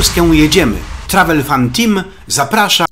Polskę jedziemy. Travel Fan Team zaprasza.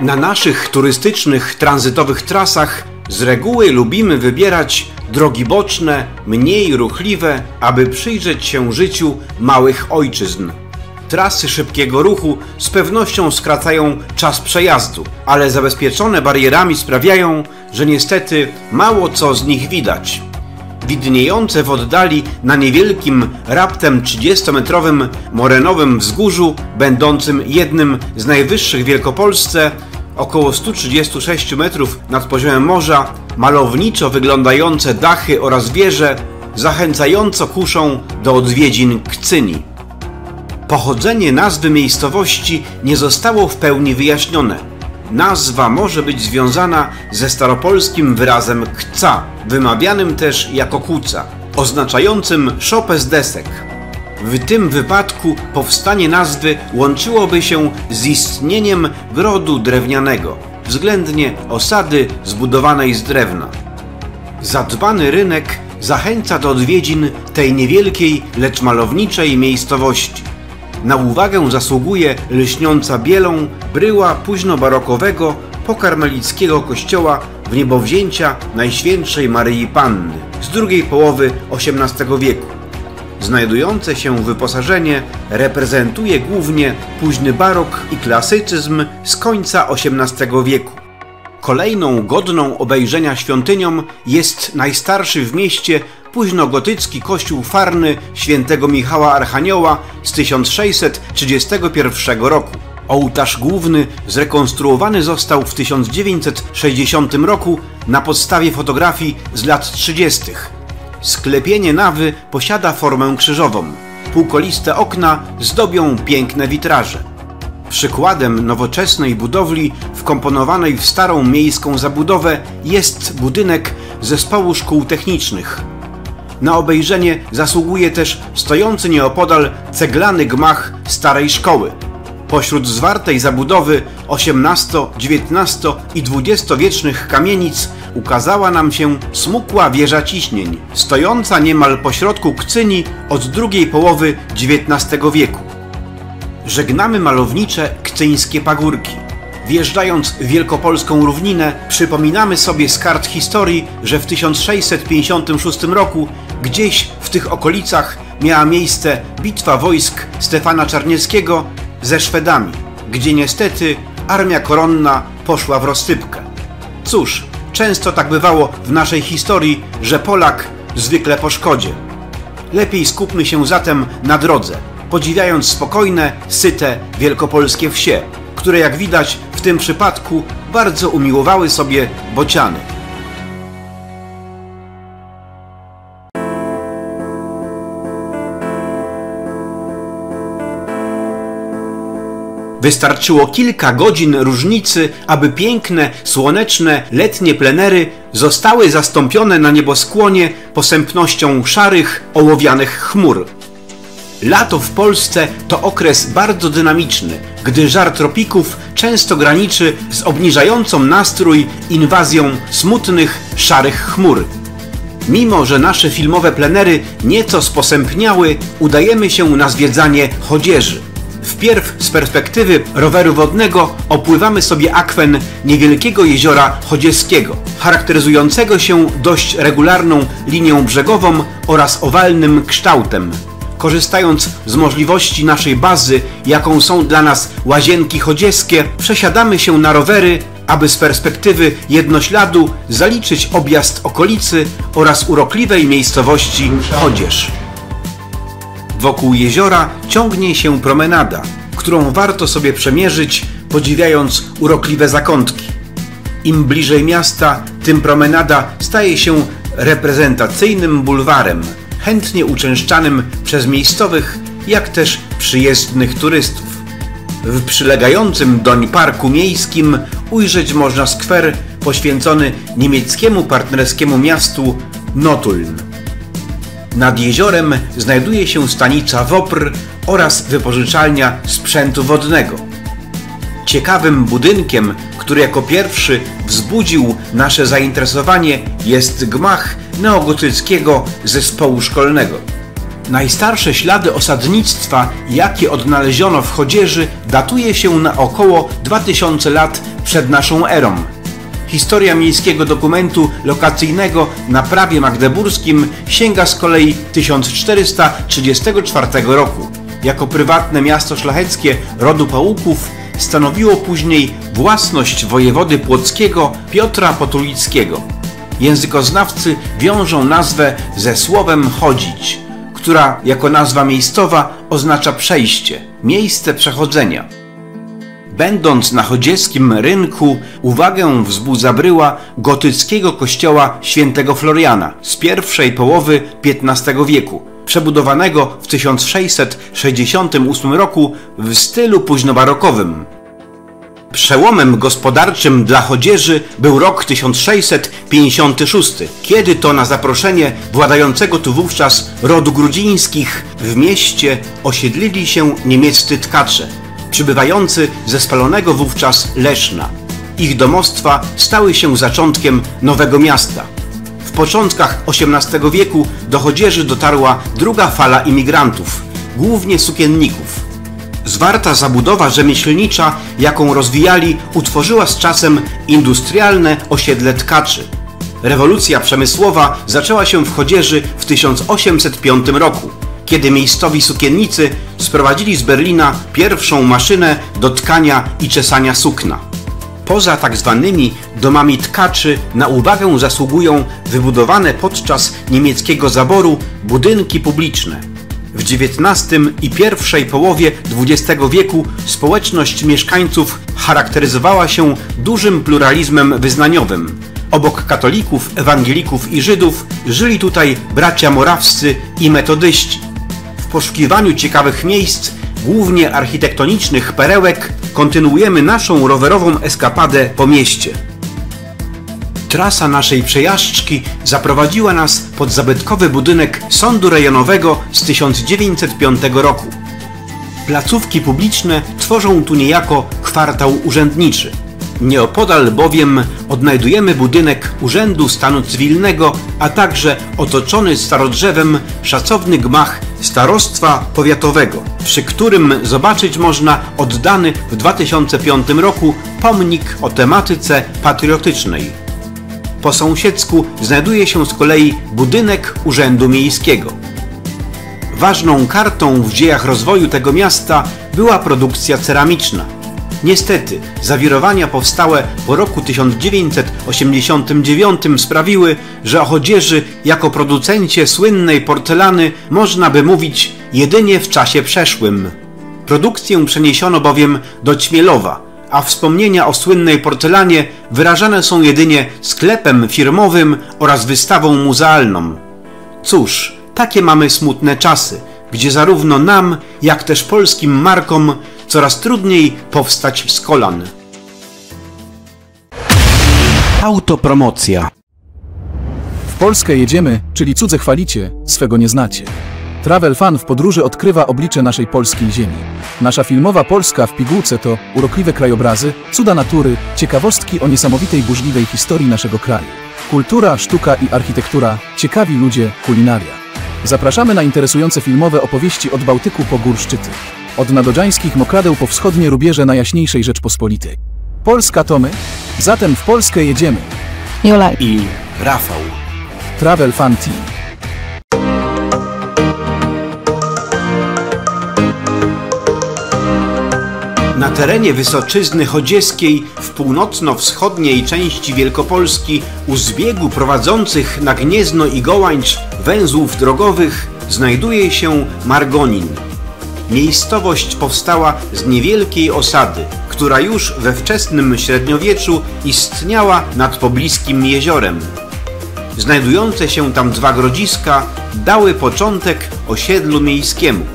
Na naszych turystycznych, tranzytowych trasach z reguły lubimy wybierać drogi boczne, mniej ruchliwe, aby przyjrzeć się życiu małych ojczyzn. Trasy szybkiego ruchu z pewnością skracają czas przejazdu, ale zabezpieczone barierami sprawiają, że niestety mało co z nich widać. Widniejące w oddali na niewielkim, raptem 30-metrowym morenowym wzgórzu, będącym jednym z najwyższych w Wielkopolsce, około 136 metrów nad poziomem morza, malowniczo wyglądające dachy oraz wieże zachęcająco kuszą do odwiedzin Kcynii. Pochodzenie nazwy miejscowości nie zostało w pełni wyjaśnione. Nazwa może być związana ze staropolskim wyrazem kca, wymawianym też jako kuca, oznaczającym szopę z desek. W tym wypadku powstanie nazwy łączyłoby się z istnieniem grodu drewnianego, względnie osady zbudowanej z drewna. Zadbany rynek zachęca do odwiedzin tej niewielkiej, lecz malowniczej miejscowości. Na uwagę zasługuje lśniąca bielą bryła późnobarokowego pokarmelickiego kościoła w niebowzięcia Najświętszej Maryi Panny z drugiej połowy XVIII wieku. Znajdujące się wyposażenie reprezentuje głównie późny barok i klasycyzm z końca XVIII wieku. Kolejną godną obejrzenia świątynią jest najstarszy w mieście późnogotycki kościół farny świętego Michała Archanioła z 1631 roku. Ołtarz główny zrekonstruowany został w 1960 roku na podstawie fotografii z lat 30. Sklepienie nawy posiada formę krzyżową. Półkoliste okna zdobią piękne witraże. Przykładem nowoczesnej budowli wkomponowanej w starą miejską zabudowę jest budynek Zespołu Szkół Technicznych. Na obejrzenie zasługuje też stojący nieopodal ceglany gmach starej szkoły. Pośród zwartej zabudowy XVIII, XIX i XX-wiecznych kamienic ukazała nam się smukła wieża ciśnień, stojąca niemal pośrodku Kcynii od drugiej połowy XIX wieku. Żegnamy malownicze kcyńskie pagórki. Wjeżdżając w wielkopolską równinę, przypominamy sobie z kart historii, że w 1656 roku gdzieś w tych okolicach miała miejsce bitwa wojsk Stefana Czarnieckiego ze Szwedami, gdzie niestety armia koronna poszła w rozsypkę. Cóż, często tak bywało w naszej historii, że Polak zwykle po szkodzie. Lepiej skupmy się zatem na drodze, podziwiając spokojne, syte wielkopolskie wsie, które jak widać w tym przypadku bardzo umiłowały sobie bociany. Wystarczyło kilka godzin różnicy, aby piękne, słoneczne, letnie plenery zostały zastąpione na nieboskłonie posępnością szarych, ołowianych chmur. Lato w Polsce to okres bardzo dynamiczny, gdy żar tropików często graniczy z obniżającą nastrój inwazją smutnych, szarych chmur. Mimo że nasze filmowe plenery nieco sposępniały, udajemy się na zwiedzanie Chodzieży. Wpierw z perspektywy roweru wodnego opływamy sobie akwen niewielkiego jeziora chodzieskiego, charakteryzującego się dość regularną linią brzegową oraz owalnym kształtem. Korzystając z możliwości naszej bazy, jaką są dla nas łazienki chodzieskie, przesiadamy się na rowery, aby z perspektywy jednośladu zaliczyć objazd okolicy oraz urokliwej miejscowości Chodzież. Wokół jeziora ciągnie się promenada, którą warto sobie przemierzyć, podziwiając urokliwe zakątki. Im bliżej miasta, tym promenada staje się reprezentacyjnym bulwarem, chętnie uczęszczanym przez miejscowych, jak też przyjezdnych turystów. W przylegającym doń parku miejskim ujrzeć można skwer poświęcony niemieckiemu partnerskiemu miastu Notulln. Nad jeziorem znajduje się stanica Wopr oraz wypożyczalnia sprzętu wodnego. Ciekawym budynkiem, który jako pierwszy wzbudził nasze zainteresowanie, jest gmach neogotyckiego zespołu szkolnego. Najstarsze ślady osadnictwa, jakie odnaleziono w Chodzieży, datuje się na około 2000 lat przed naszą erą. Historia miejskiego dokumentu lokacyjnego na prawie magdeburskim sięga z kolei 1434 roku. Jako prywatne miasto szlacheckie rodu Pałuków stanowiło później własność wojewody płockiego Piotra Potulickiego. Językoznawcy wiążą nazwę ze słowem chodzić, która jako nazwa miejscowa oznacza przejście, miejsce przechodzenia. Będąc na chodzieskim rynku, uwagę wzbudza bryła gotyckiego kościoła świętego Floriana z pierwszej połowy XV wieku, przebudowanego w 1668 roku w stylu późnobarokowym. Przełomem gospodarczym dla Chodzieży był rok 1656, kiedy to na zaproszenie władającego tu wówczas rodu grudzińskich w mieście osiedlili się niemieccy tkacze, przybywający ze spalonego wówczas Leszna. Ich domostwa stały się zaczątkiem nowego miasta. W początkach XVIII wieku do Chodzieży dotarła druga fala imigrantów, głównie sukienników. Zwarta zabudowa rzemieślnicza, jaką rozwijali, utworzyła z czasem industrialne osiedle tkaczy. Rewolucja przemysłowa zaczęła się w Chodzieży w 1805 roku, kiedy miejscowi sukiennicy sprowadzili z Berlina pierwszą maszynę do tkania i czesania sukna. Poza tak zwanymi domami tkaczy na uwagę zasługują wybudowane podczas niemieckiego zaboru budynki publiczne. W XIX i pierwszej połowie XX wieku społeczność mieszkańców charakteryzowała się dużym pluralizmem wyznaniowym. Obok katolików, ewangelików i Żydów żyli tutaj bracia morawscy i metodyści. W poszukiwaniu ciekawych miejsc, głównie architektonicznych perełek, kontynuujemy naszą rowerową eskapadę po mieście. Trasa naszej przejażdżki zaprowadziła nas pod zabytkowy budynek Sądu Rejonowego z 1905 roku. Placówki publiczne tworzą tu niejako kwartał urzędniczy. Nieopodal bowiem odnajdujemy budynek Urzędu Stanu Cywilnego, a także otoczony starodrzewem szacowny gmach Starostwa Powiatowego, przy którym zobaczyć można oddany w 2005 roku pomnik o tematyce patriotycznej. Po sąsiedzku znajduje się z kolei budynek Urzędu Miejskiego. Ważną kartą w dziejach rozwoju tego miasta była produkcja ceramiczna. Niestety, zawirowania powstałe po roku 1989 sprawiły, że o Chodzieży jako producencie słynnej porcelany można by mówić jedynie w czasie przeszłym. Produkcję przeniesiono bowiem do Ćmielowa, a wspomnienia o słynnej porcelanie wyrażane są jedynie sklepem firmowym oraz wystawą muzealną. Cóż, takie mamy smutne czasy, gdzie zarówno nam, jak też polskim markom coraz trudniej powstać z kolan. Autopromocja. W Polskę jedziemy, czyli cudze chwalicie, swego nie znacie. Travel fan w podróży odkrywa oblicze naszej polskiej ziemi. Nasza filmowa Polska w pigułce to urokliwe krajobrazy, cuda natury, ciekawostki o niesamowitej burzliwej historii naszego kraju. Kultura, sztuka i architektura, ciekawi ludzie, kulinaria. Zapraszamy na interesujące filmowe opowieści od Bałtyku po gór szczyty. Od nadodżańskich mokradeł po wschodnie rubieże Najjaśniejszej Rzeczpospolitej. Polska to my? Zatem w Polskę jedziemy. Jola I Rafał. Travel Fan Team. Na terenie Wysoczyzny Chodzieskiej w północno-wschodniej części Wielkopolski u zbiegu prowadzących na Gniezno i Gołańcz węzłów drogowych znajduje się Margonin. Miejscowość powstała z niewielkiej osady, która już we wczesnym średniowieczu istniała nad pobliskim jeziorem. Znajdujące się tam dwa grodziska dały początek osiedlu miejskiemu.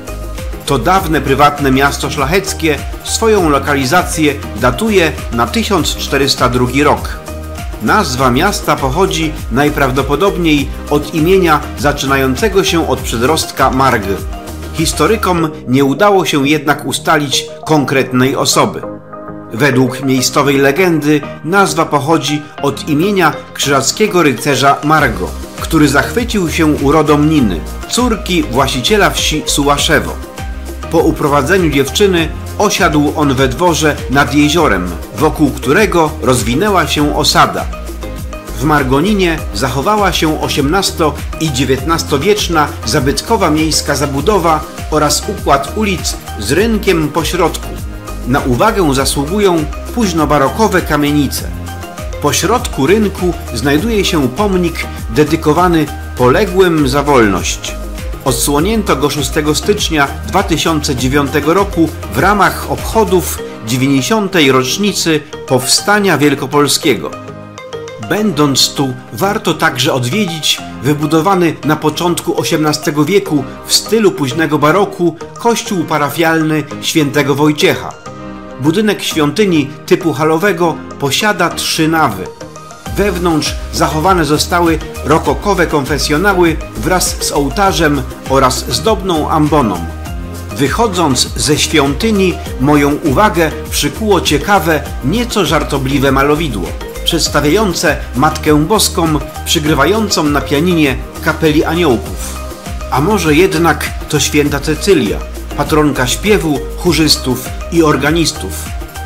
To dawne prywatne miasto szlacheckie swoją lokalizację datuje na 1402 rok. Nazwa miasta pochodzi najprawdopodobniej od imienia zaczynającego się od przedrostka Marg. Historykom nie udało się jednak ustalić konkretnej osoby. Według miejscowej legendy nazwa pochodzi od imienia krzyżackiego rycerza Margo, który zachwycił się urodą Niny, córki właściciela wsi Sułaszewo. Po uprowadzeniu dziewczyny osiadł on we dworze nad jeziorem, wokół którego rozwinęła się osada. W Margoninie zachowała się XVIII i XIX-wieczna zabytkowa miejska zabudowa oraz układ ulic z rynkiem pośrodku. Na uwagę zasługują późnobarokowe kamienice. Po środku rynku znajduje się pomnik dedykowany poległym za wolność. Odsłonięto go 6 stycznia 2009 roku w ramach obchodów 90. rocznicy powstania wielkopolskiego. Będąc tu, warto także odwiedzić wybudowany na początku XVIII wieku w stylu późnego baroku kościół parafialny świętego Wojciecha. Budynek świątyni typu halowego posiada 3 nawy. Wewnątrz zachowane zostały rokokowe konfesjonały wraz z ołtarzem oraz zdobną amboną. Wychodząc ze świątyni, moją uwagę przykuło ciekawe, nieco żartobliwe malowidło, przedstawiające Matkę Boską przygrywającą na pianinie kapeli aniołków. A może jednak to święta Cecylia, patronka śpiewu, chórzystów i organistów.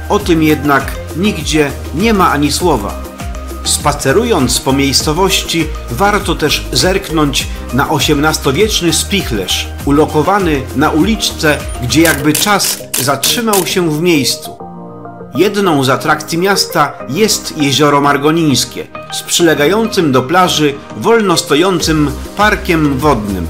O tym jednak nigdzie nie ma ani słowa. Spacerując po miejscowości, warto też zerknąć na XVIII-wieczny spichlerz, ulokowany na uliczce, gdzie jakby czas zatrzymał się w miejscu. Jedną z atrakcji miasta jest jezioro margonińskie z przylegającym do plaży wolno stojącym parkiem wodnym.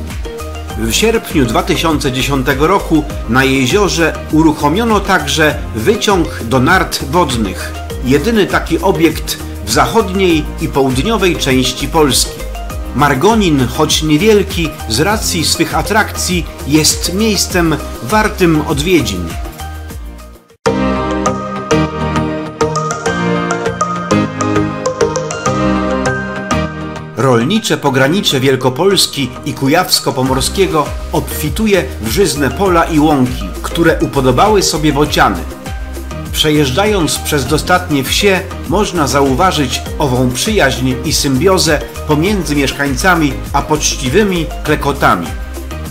W sierpniu 2010 roku na jeziorze uruchomiono także wyciąg do nart wodnych, jedyny taki obiekt w zachodniej i południowej części Polski. Margonin, choć niewielki, z racji swych atrakcji jest miejscem wartym odwiedzin. Rolnicze pogranicze Wielkopolski i Kujawsko-Pomorskiego obfituje w żyzne pola i łąki, które upodobały sobie bociany. Przejeżdżając przez dostatnie wsie, można zauważyć ową przyjaźń i symbiozę pomiędzy mieszkańcami a poczciwymi klekotami.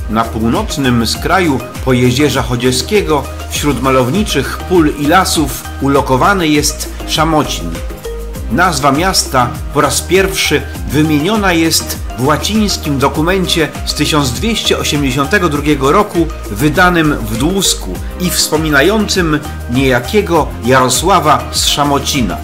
Na północnym skraju Pojezierza Chodziewskiego, wśród malowniczych pól i lasów, ulokowany jest Szamocin. Nazwa miasta po raz pierwszy wymieniona jest w łacińskim dokumencie z 1282 roku wydanym w Dłusku i wspominającym niejakiego Jarosława z Szamocina.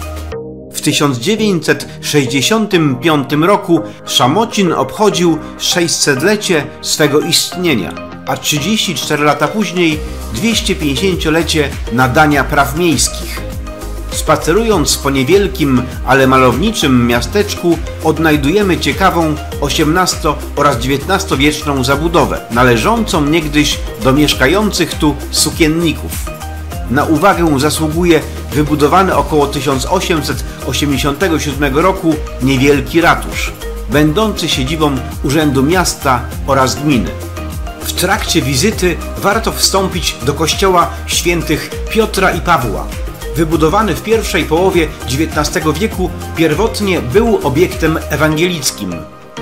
W 1965 roku Szamocin obchodził 600-lecie swego istnienia, a 34 lata później 250-lecie nadania praw miejskich. Spacerując po niewielkim, ale malowniczym miasteczku, odnajdujemy ciekawą XVIII oraz XIX-wieczną zabudowę, należącą niegdyś do mieszkających tu sukienników. Na uwagę zasługuje wybudowany około 1887 roku niewielki ratusz, będący siedzibą Urzędu Miasta oraz Gminy. W trakcie wizyty warto wstąpić do kościoła świętych Piotra i Pawła. Wybudowany w pierwszej połowie XIX wieku, pierwotnie był obiektem ewangelickim.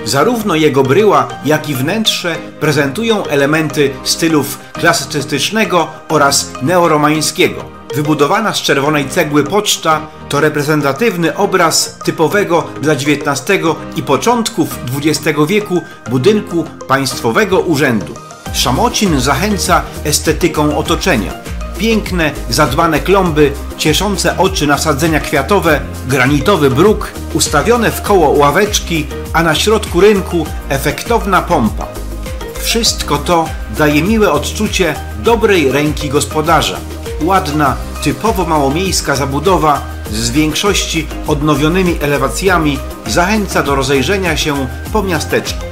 Zarówno jego bryła, jak i wnętrze prezentują elementy stylów klasycystycznego oraz neoromańskiego. Wybudowana z czerwonej cegły poczta to reprezentatywny obraz typowego dla XIX i początków XX wieku budynku państwowego urzędu. Szamocin zachęca estetyką otoczenia. Piękne, zadbane klomby, cieszące oczy nasadzenia kwiatowe, granitowy bruk, ustawione w koło ławeczki, a na środku rynku efektowna pompa. Wszystko to daje miłe odczucie dobrej ręki gospodarza. Ładna, typowo małomiejska zabudowa z większości odnowionymi elewacjami zachęca do rozejrzenia się po miasteczku.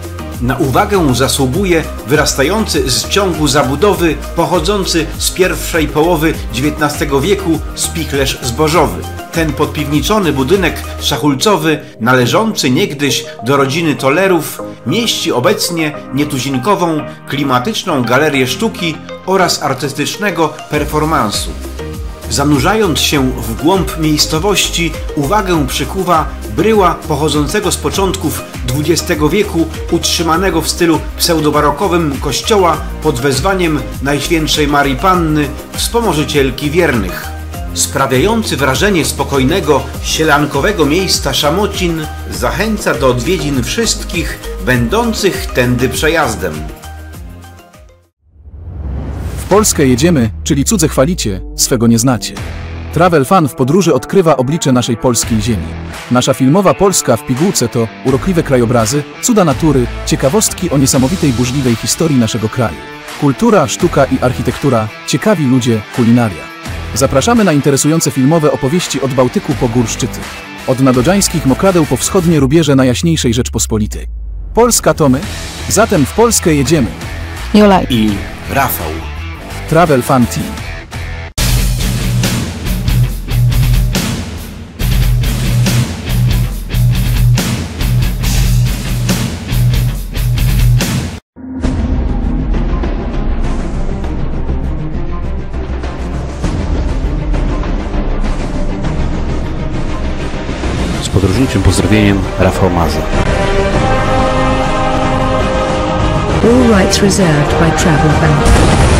Na uwagę zasługuje wyrastający z ciągu zabudowy pochodzący z pierwszej połowy XIX wieku spichlerz zbożowy. Ten podpiwniczony budynek szachulcowy, należący niegdyś do rodziny Tollerów, mieści obecnie nietuzinkową, klimatyczną galerię sztuki oraz artystycznego performansu. Zanurzając się w głąb miejscowości, uwagę przykuwa bryła pochodzącego z początków XX wieku, utrzymanego w stylu pseudobarokowym kościoła pod wezwaniem Najświętszej Marii Panny, wspomożycielki wiernych. Sprawiający wrażenie spokojnego, sielankowego miejsca Szamocin zachęca do odwiedzin wszystkich będących tędy przejazdem. W Polskę jedziemy, czyli cudze chwalicie, swego nie znacie. Travel fan w podróży odkrywa oblicze naszej polskiej ziemi. Nasza filmowa Polska w pigułce to urokliwe krajobrazy, cuda natury, ciekawostki o niesamowitej burzliwej historii naszego kraju. Kultura, sztuka i architektura, ciekawi ludzie, kulinaria. Zapraszamy na interesujące filmowe opowieści od Bałtyku po gór szczyty. Od nadodżańskich mokradeł po wschodnie rubieże Najjaśniejszej Rzeczpospolitej. Polska to my? Zatem w Polskę jedziemy. Jola I Rafał. Travel Fan Team. Z podróżniczym pozdrowieniem, Rafał Maza. All rights reserved by Travel Fan.